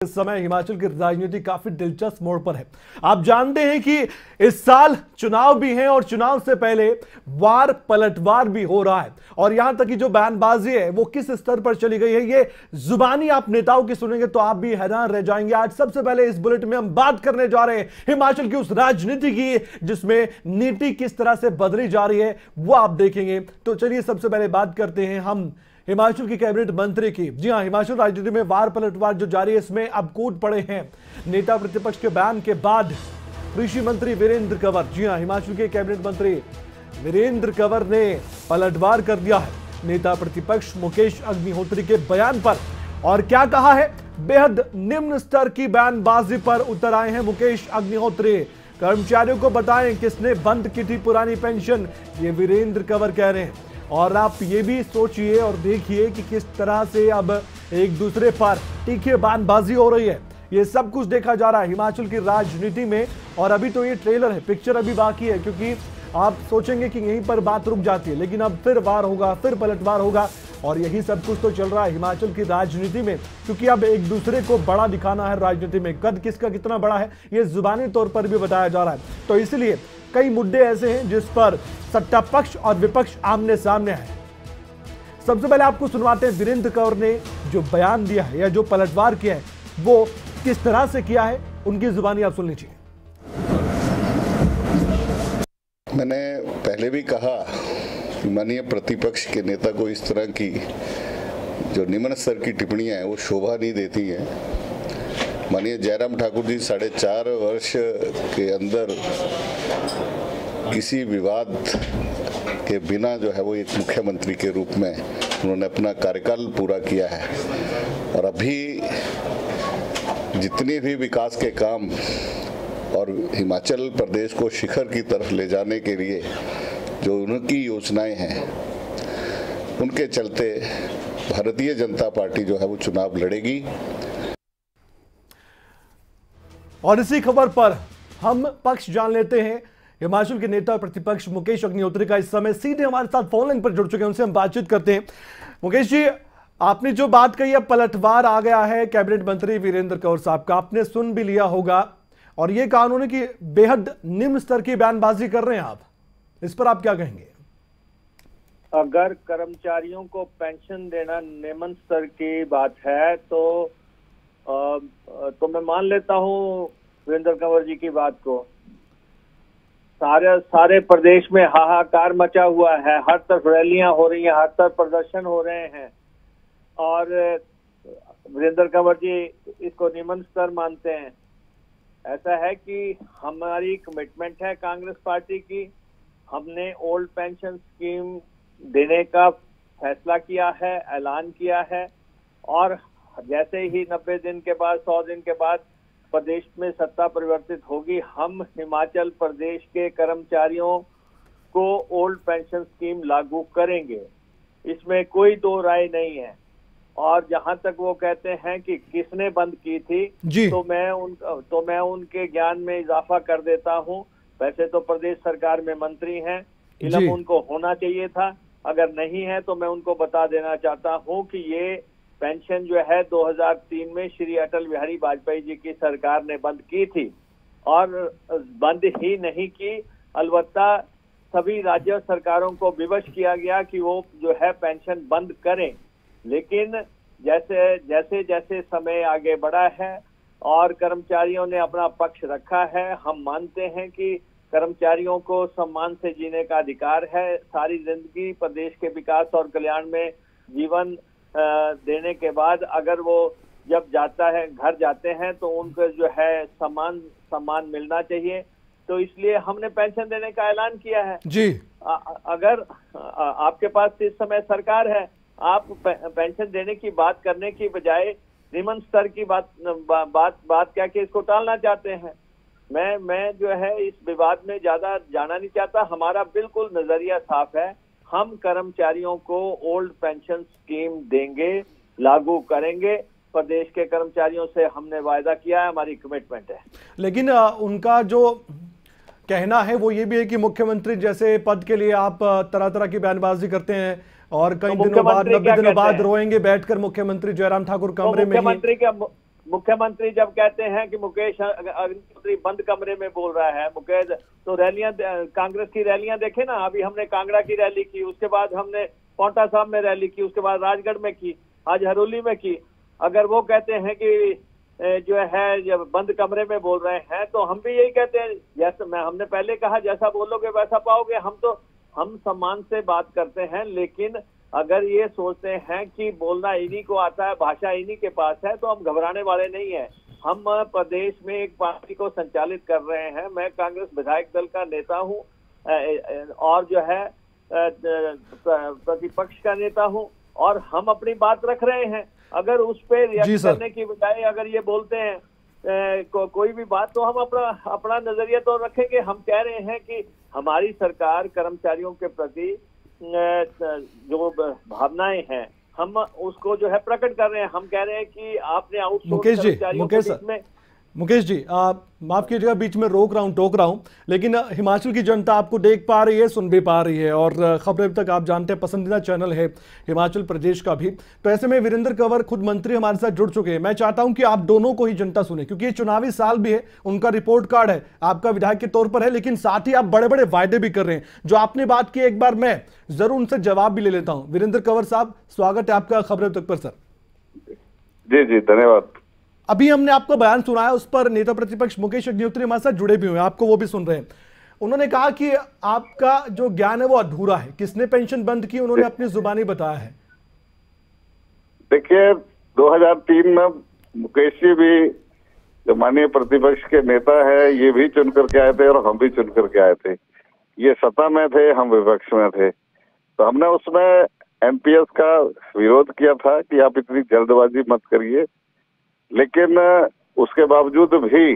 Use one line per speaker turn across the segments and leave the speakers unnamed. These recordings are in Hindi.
इस समय हिमाचल की राजनीति काफी दिलचस्प मोड़ पर है। आप जानते हैं कि इस साल चुनाव भी हैं और चुनाव से पहले वार पलटवार भी हो रहा है और यहां तक कि जो बयानबाजी है वो किस स्तर पर चली गई है, ये जुबानी आप नेताओं की सुनेंगे तो आप भी हैरान रह जाएंगे। आज सबसे पहले इस बुलेटिन में हम बात करने जा रहे हैं हिमाचल की उस राजनीति की जिसमें नीति किस तरह से बदली जा रही है, वो आप देखेंगे। तो चलिए सबसे पहले बात करते हैं हम हिमाचल की कैबिनेट मंत्री की। जी हां, हिमाचल राजनीति में वार पलटवार जो जारी है इसमें अब कूद पड़े हैं नेता प्रतिपक्ष के बयान के बाद कृषि मंत्री वीरेंद्र कंवर। जी हां, हिमाचल के कैबिनेट मंत्री वीरेंद्र कंवर ने पलटवार कर दिया है नेता प्रतिपक्ष मुकेश अग्निहोत्री के बयान पर। और क्या कहा है, बेहद निम्न स्तर की बयानबाजी पर उतर आए हैं मुकेश अग्निहोत्री। कर्मचारियों को बताएं किसने बंद की थी पुरानी पेंशन, ये वीरेंद्र कंवर कह रहे हैं। और आप ये भी सोचिए और देखिए कि किस तरह से अब एक दूसरे पर तीखी बयानबाजी हो रही है। ये सब कुछ देखा जा रहा है हिमाचल की राजनीति में। और अभी तो ये ट्रेलर है, पिक्चर अभी बाकी है, क्योंकि आप सोचेंगे कि यहीं पर बात रुक जाती है, लेकिन अब फिर वार होगा, फिर पलटवार होगा। और यही सब कुछ तो चल रहा है हिमाचल की राजनीति में, क्योंकि अब एक दूसरे को बड़ा दिखाना है राजनीति में। कद किसका कितना बड़ा है ये जुबानी तौर पर भी बताया जा रहा है। तो इसलिए कई मुद्दे ऐसे हैं जिस पर सत्ता पक्ष और विपक्ष आमने सामने है। सबसे पहले आपको सुनवाते हैं वीरेंद्र कंवर ने जो बयान दिया है या जो पलटवार किया है वो किस तरह से किया है, उनकी जुबानी आप सुन लीजिए।
मैंने पहले भी कहा कि माननीय प्रतिपक्ष के नेता को इस तरह की जो निम्न स्तर की टिप्पणियां हैं वो शोभा नहीं देती हैं। माननीय जयराम ठाकुर जी 4.5 वर्ष के अंदर किसी विवाद के बिना जो है वो एक मुख्यमंत्री के रूप में उन्होंने अपना कार्यकाल पूरा किया है। और अभी जितने भी विकास के काम और हिमाचल प्रदेश को शिखर की तरफ ले जाने के लिए जो उनकी योजनाएं हैं, उनके चलते भारतीय जनता पार्टी जो है वो चुनाव लड़ेगी।
और इसी खबर पर हम पक्ष जान लेते हैं हिमाचल के नेता प्रतिपक्ष मुकेश अग्निहोत्री का। इस समय सीधे हमारे साथ फोन लाइन पर जुड़ चुके हैं, उनसे हम बातचीत करते हैं। मुकेश जी, आपने जो बात कही है, पलटवार आ गया है कैबिनेट मंत्री वीरेंद्र कंवर साहब का, आपने सुन भी लिया होगा और यह कहा उन्होंने कि बेहद निम्न स्तर की बयानबाजी कर रहे हैं आप, इस पर आप क्या कहेंगे?
अगर कर्मचारियों को पेंशन देना निम्न स्तर की बात है तो मैं मान लेता हूं वीरेंद्र कंवर जी की बात को। सारे प्रदेश में हाहाकार मचा हुआ है, हर तरफ रैलियां हो रही हैं, हर तरफ प्रदर्शन हो रहे हैं और वीरेंद्र कंवर जी इसको निम्न स्तर मानते हैं। ऐसा है कि हमारी कमिटमेंट है कांग्रेस पार्टी की, हमने ओल्ड पेंशन स्कीम देने का फैसला किया है, ऐलान किया है। और जैसे ही 90 दिन के बाद 100 दिन के बाद प्रदेश में सत्ता परिवर्तित होगी, हम हिमाचल प्रदेश के कर्मचारियों को ओल्ड पेंशन स्कीम लागू करेंगे, इसमें कोई दो राय नहीं है। और जहां तक वो कहते हैं कि किसने बंद की थी, तो मैं उनके ज्ञान में इजाफा कर देता हूं। वैसे तो प्रदेश सरकार में मंत्री हैं, इल्म उनको होना चाहिए था, अगर नहीं है तो मैं उनको बता देना चाहता हूं कि ये पेंशन जो है 2003 में श्री अटल बिहारी वाजपेयी जी की सरकार ने बंद की थी। और बंद ही नहीं की, अलबत्ता सभी राज्य सरकारों को विवश किया गया कि वो जो है पेंशन बंद करें। लेकिन जैसे जैसे समय आगे बढ़ा है और कर्मचारियों ने अपना पक्ष रखा है, हम मानते हैं कि कर्मचारियों को सम्मान से जीने का अधिकार है। सारी जिंदगी प्रदेश के विकास और कल्याण में जीवन देने के बाद अगर वो जब घर जाते हैं तो उनको जो है सम्मान मिलना चाहिए। तो इसलिए हमने पेंशन देने का ऐलान किया है जी। अगर आपके पास इस समय सरकार है, आप पेंशन देने की बात करने की बजाय निम्न स्तर की बात क्या कि इसको टालना चाहते हैं। मैं जो है इस विवाद में ज्यादा जाना नहीं चाहता। हमारा बिल्कुल नजरिया साफ है, हम कर्मचारियों को ओल्ड पेंशन स्कीम देंगे, लागू करेंगे। प्रदेश के कर्मचारियों से हमने वायदा किया है, हमारी कमिटमेंट है।
लेकिन उनका जो कहना है वो ये भी है कि मुख्यमंत्री जैसे पद के लिए आप तरह तरह की बयानबाजी करते हैं और कई दिनों बाद 90 दिनों बाद रोएंगे बैठकर मुख्यमंत्री जयराम ठाकुर कमरे में।
मुख्यमंत्री जब कहते हैं कि मुकेश अग्निहोत्री बंद कमरे में बोल रहा है, मुकेश तो रैलियां, कांग्रेस की रैलियां देखे ना, अभी हमने कांगड़ा की रैली की, उसके बाद हमने पांवटा साहब में रैली की, उसके बाद राजगढ़ में की, आज हरोली में की। अगर वो कहते हैं कि जो है जब बंद कमरे में बोल रहे हैं, तो हम भी यही कहते हैं, जैसे हमने पहले कहा, जैसा बोलोगे वैसा पाओगे। हम सम्मान से बात करते हैं, लेकिन अगर ये सोचते हैं कि बोलना इन्हीं को आता है, भाषा इन्हीं के पास है, तो हम घबराने वाले नहीं है। हम प्रदेश में एक पार्टी को संचालित कर रहे हैं। मैं कांग्रेस विधायक दल का नेता हूं और जो है प्रतिपक्ष का नेता हूं, और हम अपनी बात रख रहे हैं। अगर उस पर रिएक्ट करने की बजाय अगर ये बोलते हैं कोई भी बात, तो हम अपना नजरिया तो रखेंगे। हम कह रहे हैं कि हमारी सरकार कर्मचारियों के प्रति जो भावनाएं हैं, हम उसको जो है प्रकट कर रहे हैं। हम कह रहे हैं कि आपने
मुकेश जी माफ कीजिएगा, बीच में रोक रहा हूं, टोक रहा हूं, लेकिन हिमाचल की जनता आपको देख पा रही है, सुन भी पा रही है, और खबरें तक आप जानते हैं पसंदीदा चैनल है हिमाचल प्रदेश का भी। तो ऐसे में वीरेंद्र कंवर खुद मंत्री हमारे साथ जुड़ चुके हैं। मैं चाहता हूं कि आप दोनों को ही जनता सुने, क्योंकि ये चुनावी साल भी है, उनका रिपोर्ट कार्ड है, आपका विधायक के तौर पर है, लेकिन साथ ही आप बड़े बड़े वायदे भी कर रहे हैं। जो आपने बात की, एक बार मैं जरूर उनसे जवाब भी ले लेता हूं। वीरेंद्र कंवर साहब, स्वागत है आपका खबरें तक पर। सर
जी धन्यवाद।
अभी हमने आपका बयान सुना है, उस पर नेता प्रतिपक्ष मुकेश अग्निहोत्री हमारे साथ जुड़े भी हुए हैं, आपको वो भी सुन रहे हैं। उन्होंने कहा कि आपका जो ज्ञान है वो अधूरा है। किसने पेंशन बंद की, उन्होंने अपनी जुबानी बताया है।
देखिए 2003 में मुकेश जी भी जो माननीय प्रतिपक्ष के नेता है, ये भी चुन करके आए थे और हम भी चुन करके आए थे। ये सत्ता में थे, हम विपक्ष में थे, तो हमने उसमें एनपीएस का विरोध किया था कि आप इतनी जल्दबाजी मत करिए। लेकिन उसके बावजूद भी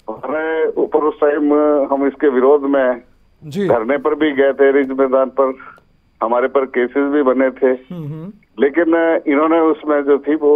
हमारे ऊपर उस टाइम हम इसके विरोध में धरने पर भी गए थे, रिज मैदान पर, हमारे पर केसेस भी बने थे। लेकिन इन्होंने उसमें जो थी वो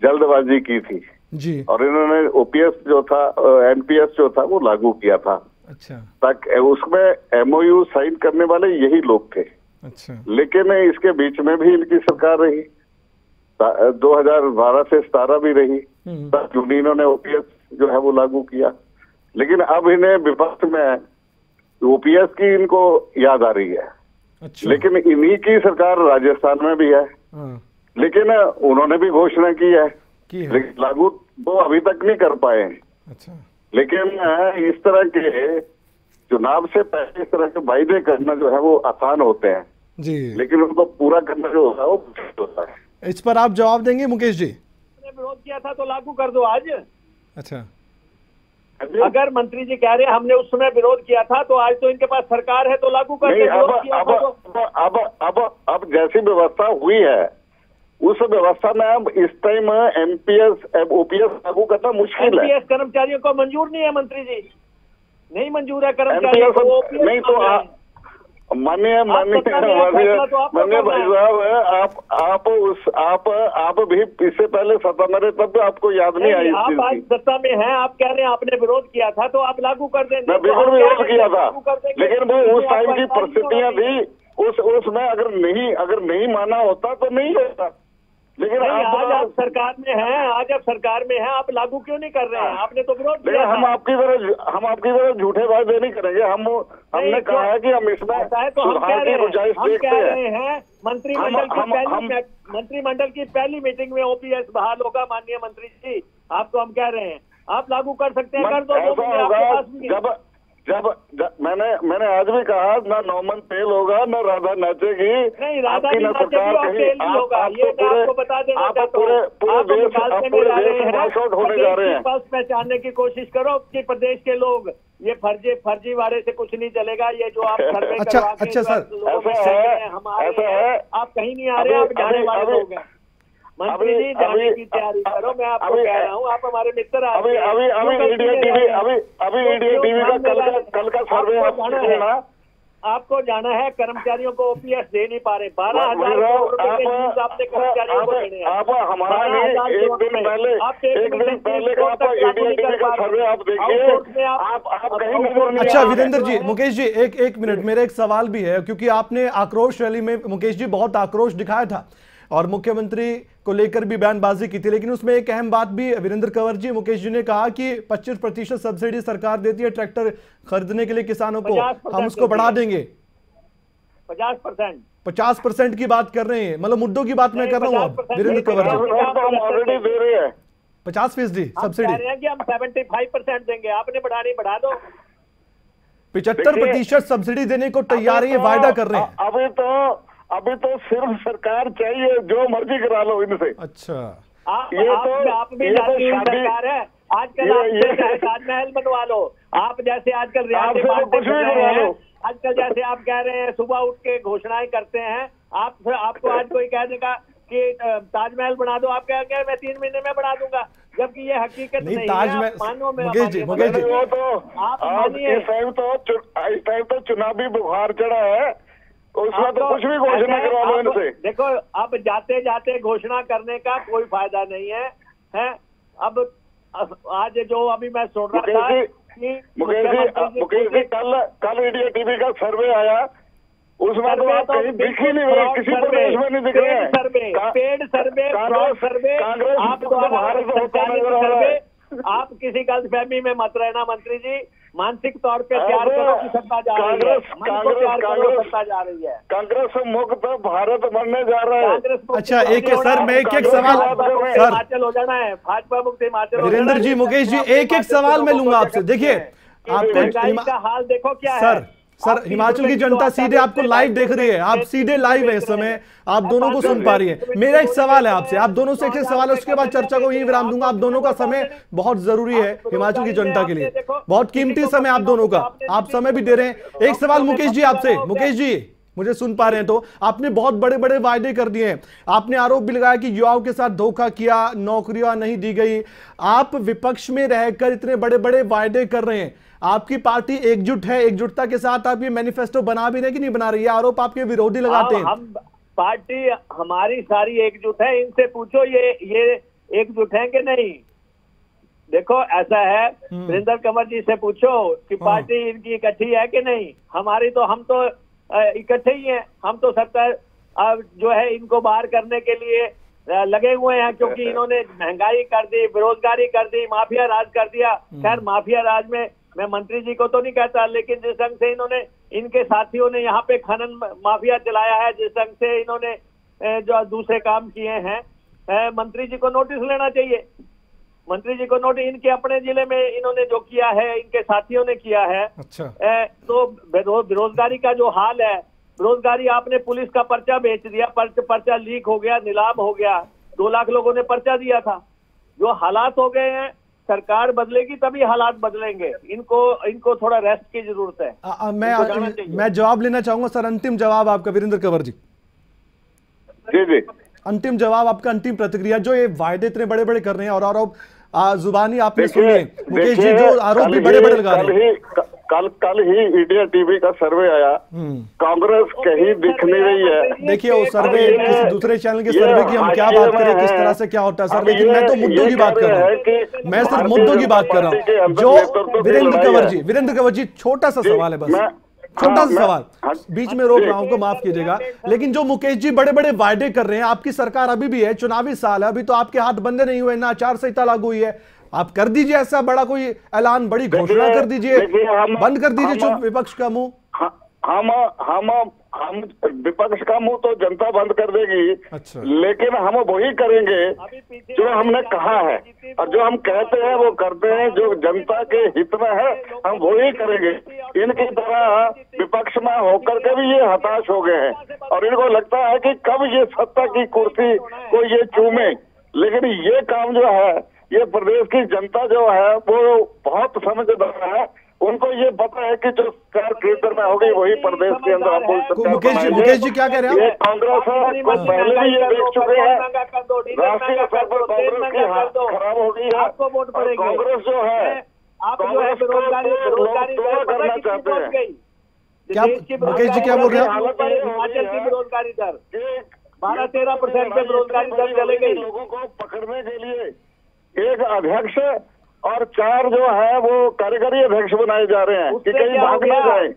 जल्दबाजी की थी
जी,
और इन्होंने ओपीएस जो था, एनपीएस जो था वो लागू किया था।
अच्छा।
ताकि उसमें एमओयू साइन करने वाले यही लोग थे।
अच्छा।
लेकिन इसके बीच में भी इनकी सरकार रही, 2012 से 17 भी रही, तब यूनियनों ने ओपीएस जो है वो लागू किया। लेकिन अब इन्हें विपक्ष में ओपीएस की इनको याद आ रही है।
अच्छा।
लेकिन इन्हीं की सरकार राजस्थान में भी है, लेकिन उन्होंने भी घोषणा की है, लेकिन लागू वो अभी तक नहीं कर पाए।
अच्छा।
लेकिन इस तरह के चुनाव से पहले इस तरह के वायदे करना जो है वो आसान होते हैं
जी, लेकिन
उनको पूरा करना जो होता है वो मुश्किल होता है।
इस पर आप जवाब देंगे मुकेश जी?
विरोध किया था तो लागू कर दो आज।
अच्छा।
अगर मंत्री जी कह रहे हैं हमने उस समय विरोध किया था, तो आज तो इनके पास सरकार है तो लागू कर दो।
अब जैसी व्यवस्था हुई है उस व्यवस्था में अब इस टाइम एमपीएस ओपीएस लागू करना मुश्किल है।
एमपीएस कर्मचारियों को मंजूर नहीं है मंत्री जी, नहीं मंजूर है कर्मचारियों को।
नहीं तो माननीय भाई साहब, आप भी इससे पहले सत्ता में रहे तब आपको याद नहीं आई।
आप आज सत्ता में हैं, आप कह रहे हैं आपने विरोध किया था तो आप लागू कर दें।
मैं बिल्कुल विरोध किया था, लेकिन वो उस टाइम की परिस्थितियां थी, उसमें अगर नहीं माना होता तो नहीं होता। लेकिन
आज आप सरकार में हैं, आप लागू क्यों नहीं कर रहे हैं? आपने तो विरोध किया।
हम आपकी तरह झूठे वादे नहीं करेंगे। हमने कहा है कि हम इसमें सुधार की गुंजाइश देखते हैं।
मंत्रिमंडल की पहली मीटिंग में ओपीएस बहाल होगा माननीय मंत्री जी, आपको हम कह रहे हैं आप लागू कर सकते हैं, कर दो।
जब मैंने आज भी कहा, ना नॉमन तेल होगा, ना राधा नाचेगी,
नहीं राधा नहीं नाचेगी और तेल नहीं होगा। ये मैं आपको बता देना चाहता हूँ। आप
होने जा रहे हैं।
बस पहचानने की कोशिश करो कि प्रदेश के लोग ये फर्जी वाले से कुछ नहीं चलेगा। ये जो आप सर्वे
अच्छा सर,
ऐसा है,
आप कहीं नहीं आ रहे, आप जाने वाले लोग हैं। मंत्री जी जाने की तैयारी करो, मैं आपको कह रहा हूँ, आप हमारे मित्र।
अभी इंडिया टीवी का कल का सर्वे
आपको जाना है। कर्मचारियों को ओपीएस दे नहीं पा रहे, 12,000 आपने कर्मचारियों को देने हैं।
आप हमारा एक दिन पहले का इंडिया टीवी का सर्वे आप देखिए, आप कहीं।
अच्छा वीरेंद्र जी, मुकेश जी एक मिनट, मेरा एक सवाल भी है, क्योंकि आपने आक्रोश रैली में मुकेश जी बहुत आक्रोश दिखाया था और मुख्यमंत्री को लेकर भी बयानबाजी की थी, लेकिन उसमें एक अहम बात भी वीरेंद्र कंवर जी, मुकेश जी ने कहा कि 25% सब्सिडी सरकार देती है ट्रैक्टर खरीदने के लिए किसानों को, हम उसको बढ़ा देंगे। 50% की बात कर रहे हैं, मतलब मुद्दों की बात मैं कर रहा हूँ वीरेंद्र कंवर जी।
ऑलरेडी दे रहे हैं
50% सब्सिडी
कि हम 75% देंगे, आपने बढ़ानी बढ़ा दो।
75% सब्सिडी देने को तैयार है, ये वायदा कर रहे हैं।
अभी तो सिर्फ सरकार चाहिए, जो मर्जी करा लो इनसे।
अच्छा,
आप भी सरकार है, आजकल आप ताजमहल बनवा लो, आप जैसे आजकल रियासतें बांटते रहे हैं, आजकल जैसे आप कह रहे हैं सुबह उठ के घोषणाएं करते हैं, आपको आज कोई कह देगा कि ताजमहल बना दो, आप कह मैं 3 महीने में बना दूंगा, जबकि ये हकीकत नहीं है। ताजमहल
मुकेश जी
वो तो इस टाइम तो चुनावी बुखार चढ़ा है, उसमें तो कुछ भी घोषणा करा लो इनसे।
देखो, अब जाते जाते घोषणा करने का कोई फायदा नहीं है। अब आज जो अभी मैं सुन रहा था कि
मुकेश जी कल इंडिया टीवी का सर्वे आया, उसमें तो आप कहीं दिख ही नहीं रहे, किसी प्रदेश में नहीं दिख रहे हैं।
पेड सर्वे,
कांग्रेस
आप भारत होता नजर आ रहा है। आप किसी गलतफहमी में मत रहना मंत्री जी, मानसिक तौर पे तैयार करो कि सत्ता जा रही है, सत्ता जा रही है,
कांग्रेस मुक्त भारत बनने जा रहा है।
अच्छा, एक सर मैं एक सवाल सर
हिमाचल हो जाना है, भाजपा मुक्त हिमाचल।
वीरेंद्र जी, मुकेश जी, एक सवाल मैं लूंगा आपसे। देखिए,
आपको का हाल देखो क्या है
सर, हिमाचल की जनता सीधे आपको लाइव देख रही है, आप सीधे लाइव है इस समय, आप दोनों को सुन पा रही है। मेरा एक सवाल है आपसे, आप दोनों से एक सवाल है, उसके बाद चर्चा को यही विराम दूंगा। आप दोनों का समय बहुत जरूरी है हिमाचल की जनता के लिए, बहुत कीमती समय आप दोनों का, आप समय भी दे रहे हैं। एक सवाल मुकेश जी आपसे, मुकेश जी मुझे सुन पा रहे हैं तो, आपने बहुत बड़े बड़े वायदे कर दिए हैं, आपने आरोप भी लगाया कि युवाओं के साथ धोखा किया, नौकरियां नहीं दी गई, आप विपक्ष में रहकर इतने बड़े बड़े वायदे कर रहे हैं, आपकी पार्टी एकजुट है, एकजुटता के साथ आप ये मैनिफेस्टो बना भी रहे कि नहीं बना रही, आरोप आपके विरोधी लगाते हैं।
हम पार्टी हमारी सारी एकजुट है, इनसे पूछो ये एकजुट है कि नहीं। देखो ऐसा है, वीरेंद्र कंवर जी से पूछो कि पार्टी इनकी इकट्ठी है कि नहीं। हमारी तो, हम तो इकट्ठे ही हैं, हम तो सरकार जो है इनको बाहर करने के लिए लगे हुए हैं, क्योंकि इन्होंने महंगाई कर दी, बेरोजगारी कर दी, माफिया राज कर दिया। खैर माफिया राज में मैं मंत्री जी को तो नहीं कहता, लेकिन जिस ढंग से इन्होंने, इनके साथियों ने यहाँ पे खनन माफिया चलाया है, जिस ढंग से इन्होंने जो दूसरे काम किए हैं, मंत्री जी को नोटिस लेना चाहिए। मंत्री जी को नोटिस, इनके अपने जिले में इन्होंने जो किया है, इनके साथियों ने किया है।
अच्छा।
तो बेरोजगारी का जो हाल है, बेरोजगारी, आपने पुलिस का पर्चा बेच दिया, पर्चा लीक हो गया, नीलाम हो गया, 2 लाख लोगों ने पर्चा दिया था। जो हालात हो गए हैं, सरकार बदलेगी तभी हालात बदलेंगे, इनको थोड़ा रेस्ट की जरूरत है।
मैं जवाब लेना चाहूंगा सर, अंतिम जवाब आपका वीरेंद्र कंवर जी।
जी
अंतिम जवाब आपका, अंतिम प्रतिक्रिया, जो ये वायदे इतने बड़े बड़े कर रहे हैं और आरोप जुबानी आपने सुनी है, मुकेश जी जो आरोप भी बड़े बड़े लगा रहे हैं।
कल ही इंडिया टीवी का सर्वे आया, कांग्रेस कहीं दिख नहीं रही है।
देखिए वो सर्वे किसी दूसरे चैनल के सर्वे की हम क्या बात करें, किस तरह से क्या होता है सर, लेकिन मैं तो मुद्दों की बात कर रहा हूँ, मैं सिर्फ मुद्दों की बात कर रहा हूँ। जो वीरेंद्र कंवर जी, छोटा सा सवाल है बस, छोटा सा सवाल, बीच में रोक रहा हूं, को माफ कीजिएगा, लेकिन जो मुकेश जी बड़े बड़े वायदे कर रहे हैं, आपकी सरकार अभी भी है, चुनावी साल है, अभी तो आपके हाथ बंदे नहीं हुए ना, आचार संहिता लागू हुई है, आप कर दीजिए ऐसा बड़ा कोई ऐलान, बड़ी घोषणा कर दीजिए, बंद कर दीजिए चुप विपक्ष का मुंह।
हम विपक्ष का मुंह तो जनता बंद कर देगी।
अच्छा।
लेकिन हम वही करेंगे जो हमने कहा है, और जो हम कहते हैं वो करते हैं, जो जनता के हित में है हम वही करेंगे। इनकी तरह विपक्ष में होकर के भी ये हताश हो गए हैं, और इनको लगता है कि कब ये सत्ता की कुर्सी को ये चूमे। लेकिन ये काम जो है, ये प्रदेश की जनता जो है वो बहुत समझदार है, उनको ये पता है कि जो सरकार केंद्र में होगी वही प्रदेश के अंदर आपको
मुकेश जी क्या कह रहे हैं?
कांग्रेस को पहले भी ये देख चुके हैं, राष्ट्रीय स्तर पर कांग्रेस की हालत खराब हो गई है। कांग्रेस जो है, कांग्रेस को लोग तोड़ करना चाहते हैं।
क्या मुकेश जी क्या बोल रहे हैं?
हिमाचल की बेरोजगारी दर 12-13% पे बेरोजगारी दर चले गई।
लोगों को पकड़ने के लिए एक अध्यक्ष और 4 जो है वो कार्यकारी अध्यक्ष बनाए जा रहे हैं कि कहीं भाग ना जाए।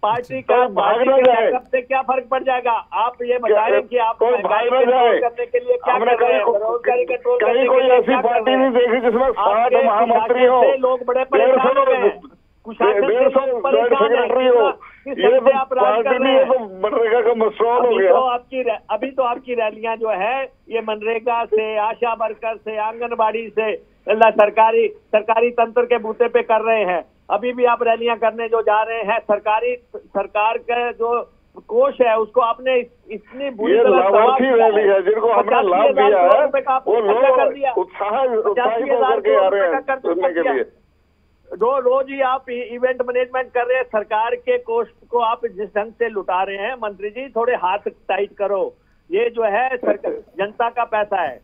पार्टी का बैकअप से क्या फर्क पड़ जाएगा? आप ये बताएं कि आप महंगाई कंट्रोल करने के लिए क्या कर रहे हैं? बेरोजगारी कंट्रोल करने के लिए क्या कर रहे हैं?
देखी जिसमें 60 महामंत्री हो,
लोग बड़े परेशान हो गए, कुशासन से लोग परेशान हैं।
ये तो
आप राज कर रहे हैं,
तो मनरेगा का मसला हो गया।
अभी तो आपकी रैलियां जो है ये मनरेगा से, आशा वर्कर से, आंगनबाड़ी से, सरकारी तंत्र के बूते पे कर रहे हैं। अभी भी आप रैलियां करने जो जा रहे हैं, सरकार का जो कोष है उसको आपने इतनी बुरी तरह
लाभार्थी रैली है जिनको हमने लाभ दिया है, वो लोग उत्साहित होकर के आ रहे हैं सुनने के लिए।
रोज ही आप इवेंट मैनेजमेंट कर रहे हैं, सरकार के कोष को आप जिस ढंग से लुटा रहे हैं, मंत्री जी थोड़े हाथ टाइट करो। ये जो है जनता का पैसा है,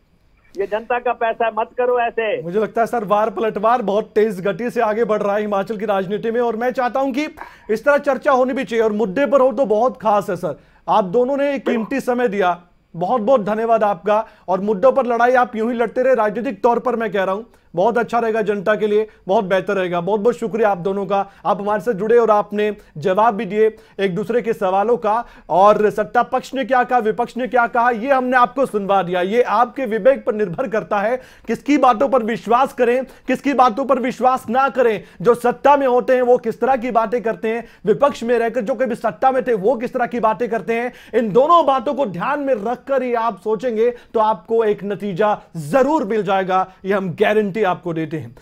ये जनता का पैसा है, मत करो ऐसे।
मुझे लगता है सर वार पलटवार बहुत तेज गति से आगे बढ़ रहा है हिमाचल की राजनीति में, और मैं चाहता हूं कि इस तरह चर्चा होनी भी चाहिए और मुद्दे पर हो तो बहुत खास है। सर आप दोनों ने कीमती समय दिया, बहुत बहुत धन्यवाद आपका। और मुद्दों पर लड़ाई आप यूं ही लड़ते रहे, राजनीतिक तौर पर मैं कह रहा हूं बहुत अच्छा रहेगा, जनता के लिए बहुत बेहतर रहेगा। बहुत बहुत शुक्रिया आप दोनों का, आप हमारे साथ जुड़े और आपने जवाब भी दिए एक दूसरे के सवालों का। और सत्ता पक्ष ने क्या कहा, विपक्ष ने क्या कहा, ये हमने आपको सुनवा दिया। ये आपके विवेक पर निर्भर करता है किसकी बातों पर विश्वास करें, किसकी बातों पर विश्वास ना करें। जो सत्ता में होते हैं वो किस तरह की बातें करते हैं, विपक्ष में रहकर जो कभी सत्ता में थे वो किस तरह की बातें करते हैं। इन दोनों बातों को ध्यान में रखकर ही आप सोचेंगे तो आपको एक नतीजा जरूर मिल जाएगा, ये हम गारंटी आपको देते हैं।